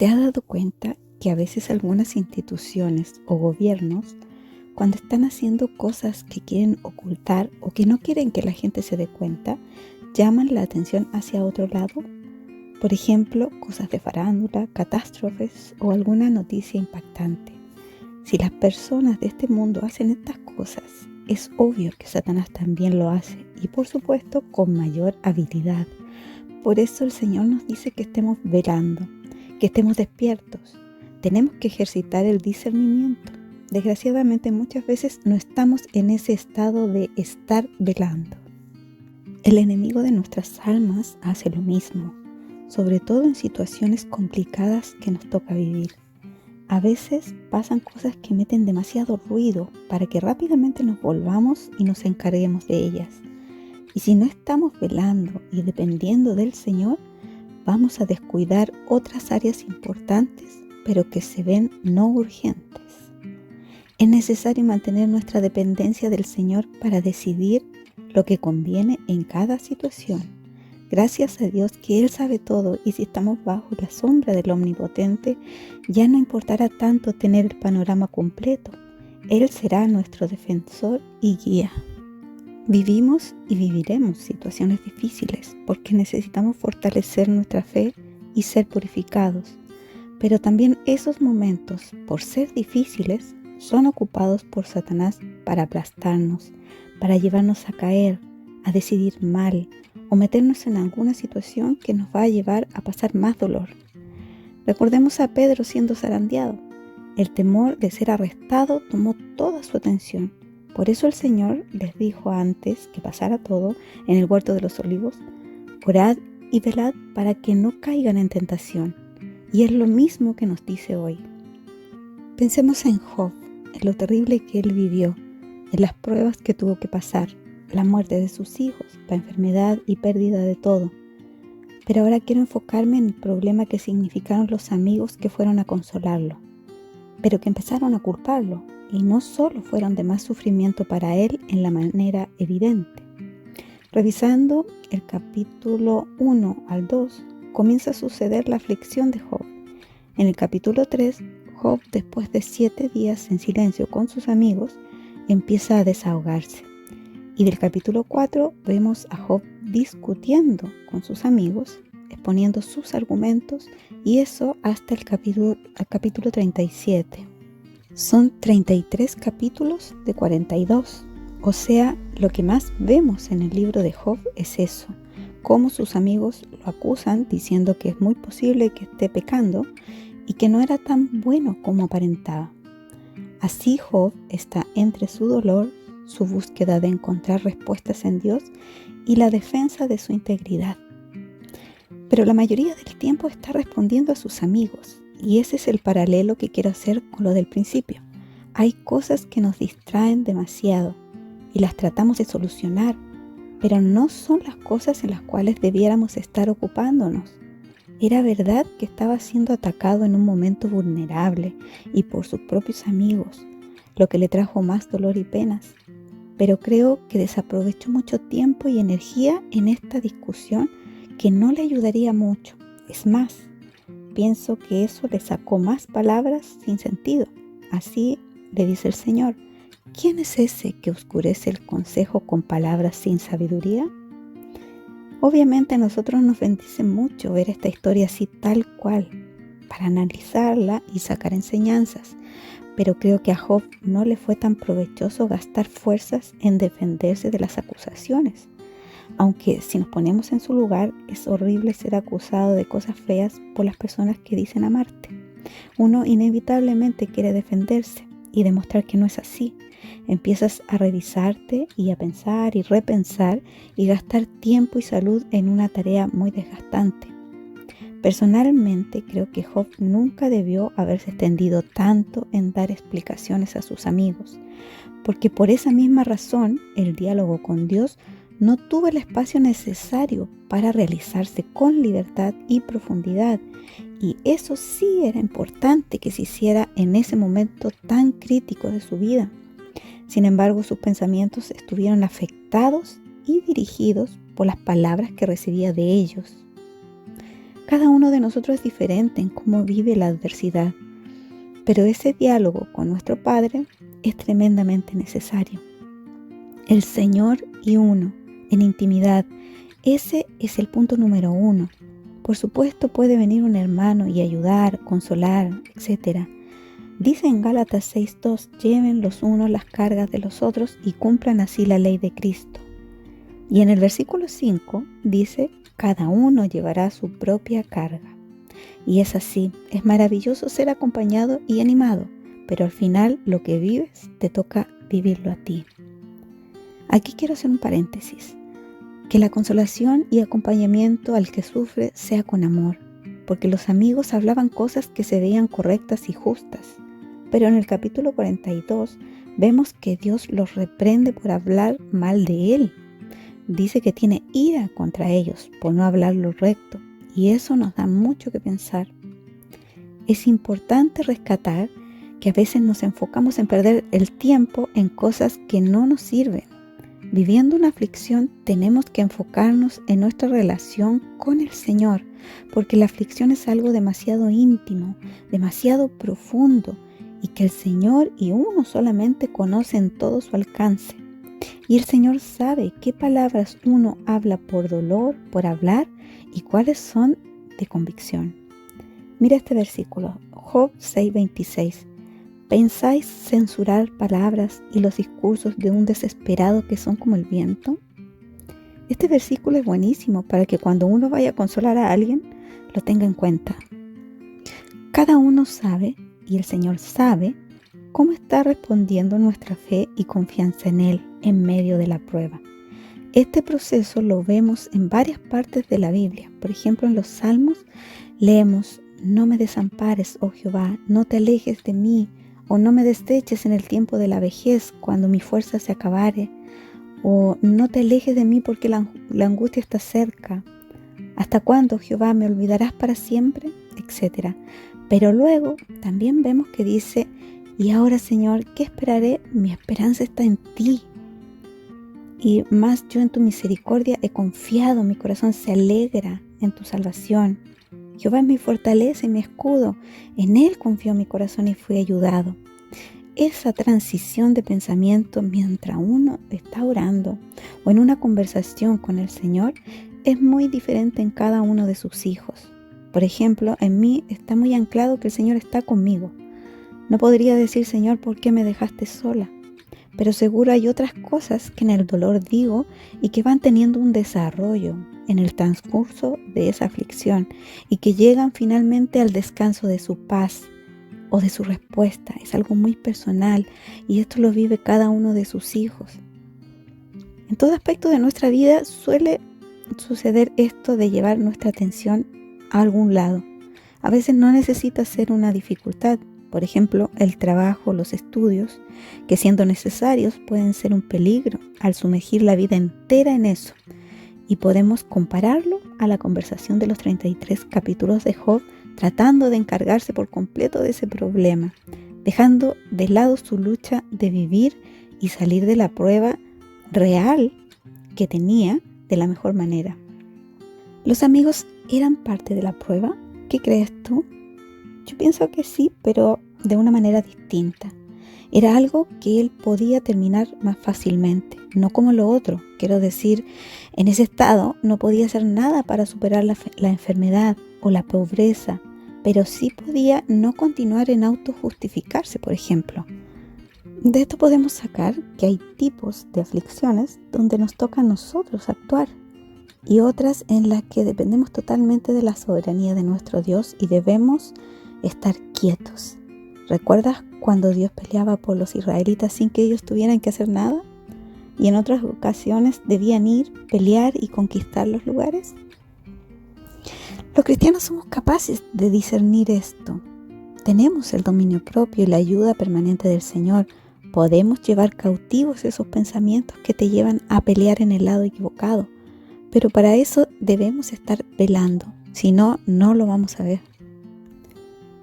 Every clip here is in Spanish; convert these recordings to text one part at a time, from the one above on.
¿Te has dado cuenta que a veces algunas instituciones o gobiernos, cuando están haciendo cosas que quieren ocultar o que no quieren que la gente se dé cuenta, llaman la atención hacia otro lado? Por ejemplo, cosas de farándula, catástrofes o alguna noticia impactante. Si las personas de este mundo hacen estas cosas, es obvio que Satanás también lo hace y por supuesto con mayor habilidad. Por eso el Señor nos dice que estemos velando, que estemos despiertos. Tenemos que ejercitar el discernimiento. Desgraciadamente muchas veces no estamos en ese estado de estar velando. El enemigo de nuestras almas hace lo mismo, sobre todo en situaciones complicadas que nos toca vivir. A veces pasan cosas que meten demasiado ruido para que rápidamente nos volvamos y nos encarguemos de ellas. Y si no estamos velando y dependiendo del Señor, vamos a descuidar otras áreas importantes, pero que se ven no urgentes. Es necesario mantener nuestra dependencia del Señor para decidir lo que conviene en cada situación. Gracias a Dios que Él sabe todo y si estamos bajo la sombra del Omnipotente, ya no importará tanto tener el panorama completo. Él será nuestro defensor y guía. Vivimos y viviremos situaciones difíciles porque necesitamos fortalecer nuestra fe y ser purificados. Pero también esos momentos, por ser difíciles, son ocupados por Satanás para aplastarnos, para llevarnos a caer, a decidir mal o meternos en alguna situación que nos va a llevar a pasar más dolor. Recordemos a Pedro siendo zarandeado. El temor de ser arrestado tomó toda su atención. Por eso el Señor les dijo antes que pasara todo en el huerto de los olivos: orad y velad para que no caigan en tentación. Y es lo mismo que nos dice hoy. Pensemos en Job, en lo terrible que él vivió, en las pruebas que tuvo que pasar, la muerte de sus hijos, la enfermedad y pérdida de todo. Pero ahora quiero enfocarme en el problema que significaron los amigos que fueron a consolarlo, pero que empezaron a culparlo. Y no solo fueron de más sufrimiento para él en la manera evidente. Revisando el capítulo 1 al 2, comienza a suceder la aflicción de Job. En el capítulo 3, Job, después de 7 días en silencio con sus amigos, empieza a desahogarse. Y del capítulo 4 vemos a Job discutiendo con sus amigos, exponiendo sus argumentos, y eso hasta el capítulo 37. Son 33 capítulos de 42, o sea, lo que más vemos en el libro de Job es eso, cómo sus amigos lo acusan diciendo que es muy posible que esté pecando y que no era tan bueno como aparentaba. Así Job está entre su dolor, su búsqueda de encontrar respuestas en Dios y la defensa de su integridad. Pero la mayoría del tiempo está respondiendo a sus amigos. Y ese es el paralelo que quiero hacer con lo del principio. Hay cosas que nos distraen demasiado y las tratamos de solucionar, pero no son las cosas en las cuales debiéramos estar ocupándonos. Era verdad que estaba siendo atacado en un momento vulnerable y por sus propios amigos, lo que le trajo más dolor y penas. Pero creo que desaprovechó mucho tiempo y energía en esta discusión que no le ayudaría mucho. Es más, pienso que eso le sacó más palabras sin sentido. Así le dice el Señor: ¿quién es ese que oscurece el consejo con palabras sin sabiduría? Obviamente a nosotros nos bendice mucho ver esta historia así tal cual, para analizarla y sacar enseñanzas. Pero creo que a Job no le fue tan provechoso gastar fuerzas en defenderse de las acusaciones. Aunque si nos ponemos en su lugar, es horrible ser acusado de cosas feas por las personas que dicen amarte. Uno inevitablemente quiere defenderse y demostrar que no es así. Empiezas a revisarte y a pensar y repensar y gastar tiempo y salud en una tarea muy desgastante. Personalmente creo que Job nunca debió haberse extendido tanto en dar explicaciones a sus amigos, porque por esa misma razón el diálogo con Dios no tuvo el espacio necesario para realizarse con libertad y profundidad, y eso sí era importante que se hiciera en ese momento tan crítico de su vida. Sin embargo, sus pensamientos estuvieron afectados y dirigidos por las palabras que recibía de ellos. Cada uno de nosotros es diferente en cómo vive la adversidad, pero ese diálogo con nuestro Padre es tremendamente necesario. El Señor y uno, en intimidad, ese es el punto número 1. Por supuesto puede venir un hermano y ayudar, consolar, etc. Dice en Gálatas 6:2, lleven los unos las cargas de los otros y cumplan así la ley de Cristo. Y en el versículo 5 dice, cada uno llevará su propia carga. Y es así, es maravilloso ser acompañado y animado, pero al final lo que vives te toca vivirlo a ti. Aquí quiero hacer un paréntesis. Que la consolación y acompañamiento al que sufre sea con amor, porque los amigos hablaban cosas que se veían correctas y justas. Pero en el capítulo 42 vemos que Dios los reprende por hablar mal de Él. Dice que tiene ira contra ellos por no hablar lo recto, y eso nos da mucho que pensar. Es importante rescatar que a veces nos enfocamos en perder el tiempo en cosas que no nos sirven. Viviendo una aflicción tenemos que enfocarnos en nuestra relación con el Señor, porque la aflicción es algo demasiado íntimo, demasiado profundo, y que el Señor y uno solamente conocen todo su alcance. Y el Señor sabe qué palabras uno habla por dolor, por hablar, y cuáles son de convicción. Mira este versículo, Job 6:26. ¿Pensáis censurar palabras y los discursos de un desesperado que son como el viento? Este versículo es buenísimo para que cuando uno vaya a consolar a alguien, lo tenga en cuenta. Cada uno sabe, y el Señor sabe, cómo está respondiendo nuestra fe y confianza en Él en medio de la prueba. Este proceso lo vemos en varias partes de la Biblia. Por ejemplo, en los Salmos leemos, no me desampares, oh Jehová, no te alejes de mí, o no me deseches en el tiempo de la vejez, cuando mi fuerza se acabare, o no te alejes de mí porque la angustia está cerca. ¿Hasta cuándo, Jehová, me olvidarás para siempre? Etcétera. Pero luego también vemos que dice, y ahora, Señor, ¿qué esperaré? Mi esperanza está en ti. Y más yo en tu misericordia he confiado, mi corazón se alegra en tu salvación. Jehová es mi fortaleza y mi escudo, en Él confió mi corazón y fui ayudado. Esa transición de pensamiento mientras uno está orando o en una conversación con el Señor es muy diferente en cada uno de sus hijos. Por ejemplo, en mí está muy anclado que el Señor está conmigo. No podría decir, Señor, ¿por qué me dejaste sola? Pero seguro hay otras cosas que en el dolor digo y que van teniendo un desarrollo en el transcurso de esa aflicción y que llegan finalmente al descanso de su paz o de su respuesta. Es algo muy personal y esto lo vive cada uno de sus hijos. En todo aspecto de nuestra vida suele suceder esto de llevar nuestra atención a algún lado. A veces no necesita ser una dificultad. Por ejemplo, el trabajo, los estudios, que siendo necesarios pueden ser un peligro al sumergir la vida entera en eso. Y podemos compararlo a la conversación de los 33 capítulos de Job, tratando de encargarse por completo de ese problema, dejando de lado su lucha de vivir y salir de la prueba real que tenía de la mejor manera. ¿Los amigos eran parte de la prueba? ¿Qué crees tú? Yo pienso que sí, pero de una manera distinta. Era algo que él podía terminar más fácilmente, no como lo otro. Quiero decir, en ese estado no podía hacer nada para superar la enfermedad o la pobreza, pero sí podía no continuar en autojustificarse, por ejemplo. De esto podemos sacar que hay tipos de aflicciones donde nos toca a nosotros actuar y otras en las que dependemos totalmente de la soberanía de nuestro Dios y debemos estar quietos. ¿Recuerdas cuando Dios peleaba por los israelitas sin que ellos tuvieran que hacer nada? Y en otras ocasiones debían ir, pelear y conquistar los lugares. Los cristianos somos capaces de discernir esto. Tenemos el dominio propio y la ayuda permanente del Señor. Podemos llevar cautivos esos pensamientos que te llevan a pelear en el lado equivocado. Pero para eso debemos estar velando. Si no, no lo vamos a ver.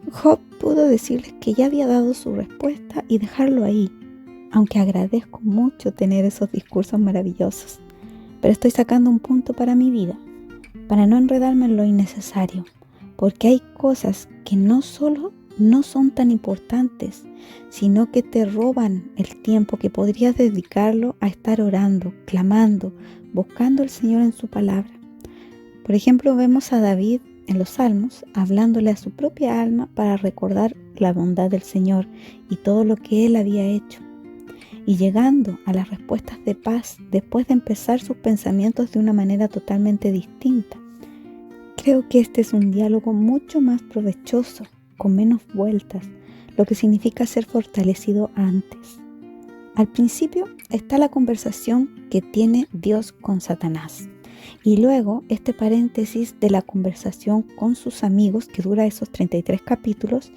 Job pudo decirles que ya había dado su respuesta y dejarlo ahí, aunque agradezco mucho tener esos discursos maravillosos. Pero estoy sacando un punto para mi vida, para no enredarme en lo innecesario. porque hay cosas que no solo no son tan importantes, sino que te roban el tiempo que podrías dedicarlo a estar orando, clamando, buscando al Señor en su palabra. Por ejemplo, vemos a David en los Salmos hablándole a su propia alma para recordar la bondad del Señor y todo lo que Él había hecho, y llegando a las respuestas de paz después de empezar sus pensamientos de una manera totalmente distinta. Creo que este es un diálogo mucho más provechoso, con menos vueltas, lo que significa ser fortalecido antes. Al principio está la conversación que tiene Dios con Satanás. Y luego este paréntesis de la conversación con sus amigos que dura esos 33 capítulos,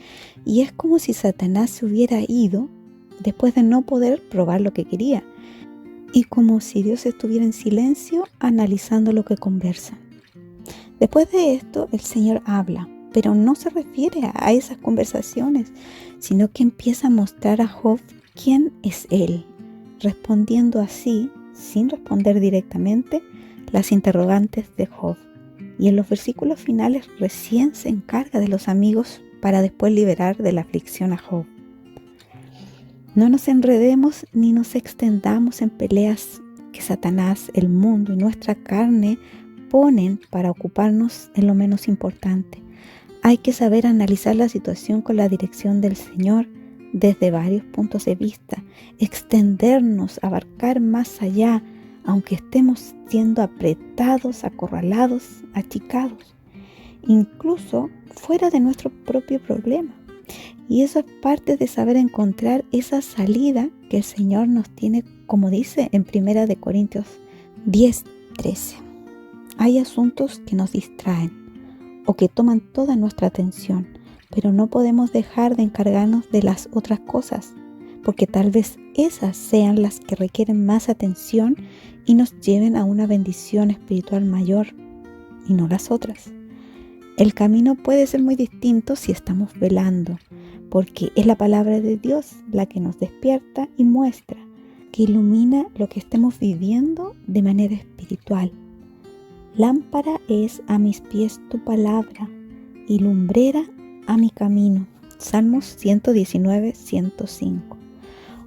y es como si Satanás se hubiera ido después de no poder probar lo que quería, y como si Dios estuviera en silencio analizando lo que conversan. Después de esto el Señor habla, pero no se refiere a esas conversaciones, sino que empieza a mostrar a Job quién es Él, respondiendo así, sin responder directamente, las interrogantes de Job. Y en los versículos finales recién se encarga de los amigos para después liberar de la aflicción a Job. No nos enredemos ni nos extendamos en peleas que Satanás, el mundo y nuestra carne ponen para ocuparnos en lo menos importante. Hay que saber analizar la situación con la dirección del Señor desde varios puntos de vista, extendernos, abarcar más allá, aunque estemos siendo apretados, acorralados, achicados, incluso fuera de nuestro propio problema. Y eso es parte de saber encontrar esa salida que el Señor nos tiene, como dice en 1 Corintios 10:13. Hay asuntos que nos distraen o que toman toda nuestra atención, pero no podemos dejar de encargarnos de las otras cosas, porque tal vez esas sean las que requieren más atención y nos lleven a una bendición espiritual mayor, y no las otras. El camino puede ser muy distinto si estamos velando, porque es la palabra de Dios la que nos despierta y muestra, que ilumina lo que estemos viviendo de manera espiritual. Lámpara es a mis pies tu palabra y lumbrera a mi camino. Salmos 119, 105.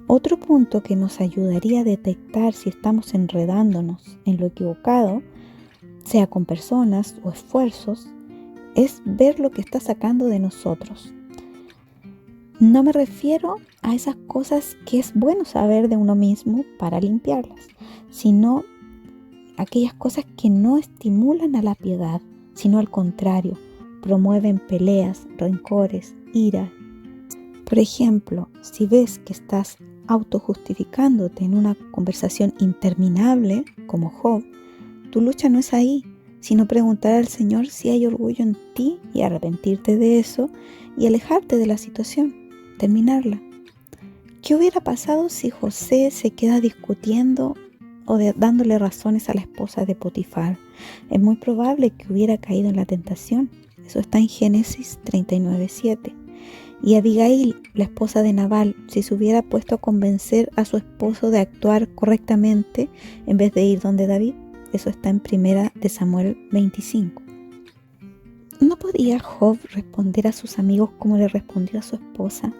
Otro punto que nos ayudaría a detectar si estamos enredándonos en lo equivocado, sea con personas o esfuerzos, es ver lo que está sacando de nosotros. No me refiero a esas cosas que es bueno saber de uno mismo para limpiarlas, sino aquellas cosas que no estimulan a la piedad, sino al contrario, promueven peleas, rencores, ira. Por ejemplo, si ves que estás autojustificándote en una conversación interminable, como Job, tu lucha no es ahí, sino preguntar al Señor si hay orgullo en ti y arrepentirte de eso y alejarte de la situación, terminarla. ¿Qué hubiera pasado si José se queda discutiendo o dándole razones a la esposa de Potifar? Es muy probable que hubiera caído en la tentación. Eso está en Génesis 39:7. Y Abigail, la esposa de Nabal, si se hubiera puesto a convencer a su esposo de actuar correctamente en vez de ir donde David. Eso está en 1 Samuel 25. ¿No podía Job responder a sus amigos como le respondió a su esposa?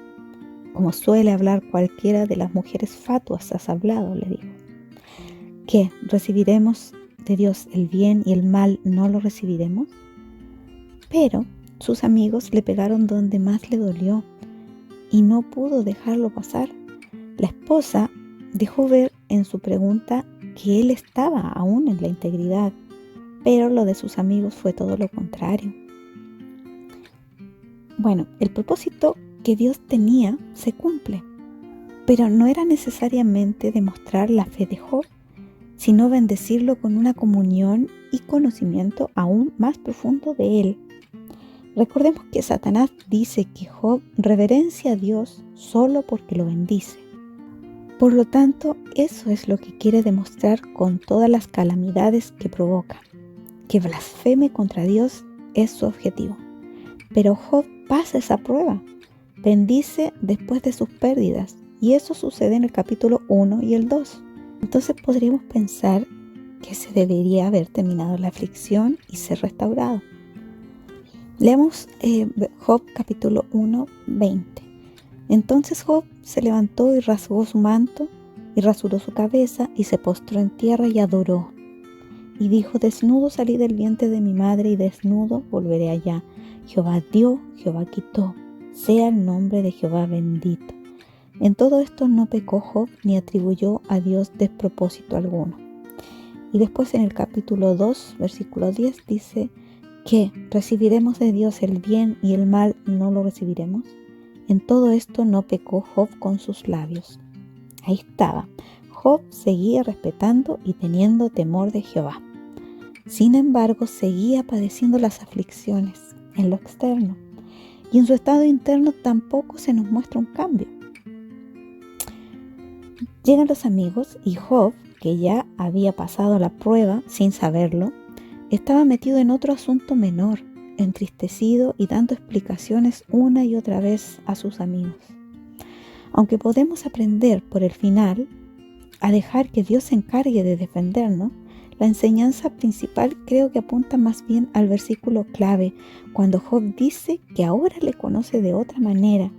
Como suele hablar cualquiera de las mujeres fatuas, has hablado, le dijo. ¿Qué? ¿Recibiremos de Dios el bien y el mal no lo recibiremos? Pero sus amigos le pegaron donde más le dolió y no pudo dejarlo pasar. La esposa dejó ver en su pregunta que él estaba aún en la integridad, pero lo de sus amigos fue todo lo contrario. Bueno, el propósito que Dios tenía se cumple, pero no era necesariamente demostrar la fe de Job, sino bendecirlo con una comunión y conocimiento aún más profundo de él. Recordemos que Satanás dice que Job reverencia a Dios solo porque lo bendice. Por lo tanto, eso es lo que quiere demostrar con todas las calamidades que provoca. Que blasfeme contra Dios es su objetivo. Pero Job pasa esa prueba. Bendice después de sus pérdidas. Y eso sucede en el capítulo 1 y el 2. Entonces podríamos pensar que se debería haber terminado la aflicción y ser restaurado. Leamos Job capítulo 1, 20. Entonces Job se levantó y rasgó su manto y rasuró su cabeza y se postró en tierra y adoró. Y dijo: desnudo salí del vientre de mi madre y desnudo volveré allá. Jehová dio, Jehová quitó. Sea el nombre de Jehová bendito. En todo esto no pecó Job ni atribuyó a Dios despropósito alguno. Y después en el capítulo 2, versículo 10 dice que recibiremos de Dios el bien y el mal no lo recibiremos. En todo esto no pecó Job con sus labios. Ahí estaba. Job seguía respetando y teniendo temor de Jehová. Sin embargo, seguía padeciendo las aflicciones en lo externo. Y en su estado interno tampoco se nos muestra un cambio. Llegan los amigos y Job, que ya había pasado la prueba sin saberlo, estaba metido en otro asunto menor, entristecido y dando explicaciones una y otra vez a sus amigos. Aunque podemos aprender por el final a dejar que Dios se encargue de defendernos, la enseñanza principal creo que apunta más bien al versículo clave, cuando Job dice que ahora le conoce de otra manera.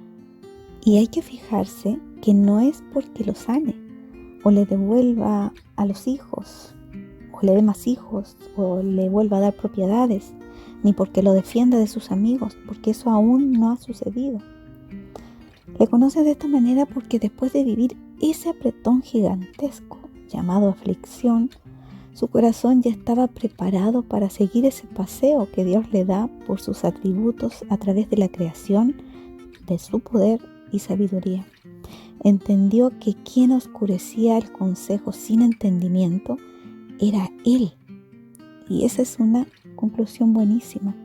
Y hay que fijarse que no es porque lo sane, o le devuelva a los hijos, o le dé más hijos, o le vuelva a dar propiedades, ni porque lo defienda de sus amigos, porque eso aún no ha sucedido. Le conoce de esta manera porque después de vivir ese apretón gigantesco llamado aflicción, su corazón ya estaba preparado para seguir ese paseo que Dios le da por sus atributos a través de la creación, de su poder y sabiduría. Entendió que quien oscurecía el consejo sin entendimiento era Él. Y esa es una conclusión buenísima.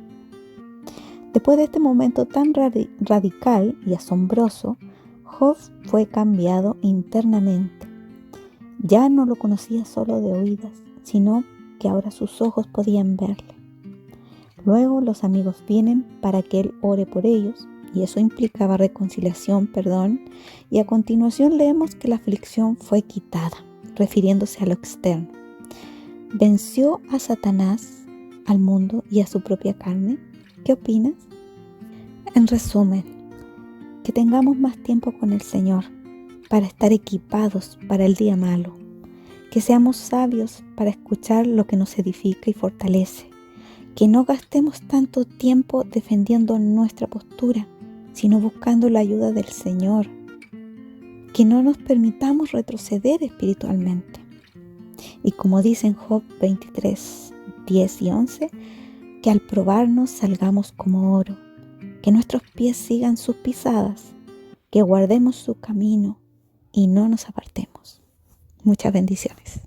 Después de este momento tan radical y asombroso, Job fue cambiado internamente. Ya no lo conocía solo de oídas, sino que ahora sus ojos podían verle. Luego los amigos vienen para que él ore por ellos, y eso implicaba reconciliación, perdón, y a continuación leemos que la aflicción fue quitada, refiriéndose a lo externo. Venció a Satanás, al mundo y a su propia carne. ¿Qué opinas? En resumen, que tengamos más tiempo con el Señor para estar equipados para el día malo, que seamos sabios para escuchar lo que nos edifica y fortalece, que no gastemos tanto tiempo defendiendo nuestra postura, sino buscando la ayuda del Señor, que no nos permitamos retroceder espiritualmente. Y como dice en Job 23, 10 y 11, que al probarnos salgamos como oro, que nuestros pies sigan sus pisadas, que guardemos su camino y no nos apartemos. Muchas bendiciones.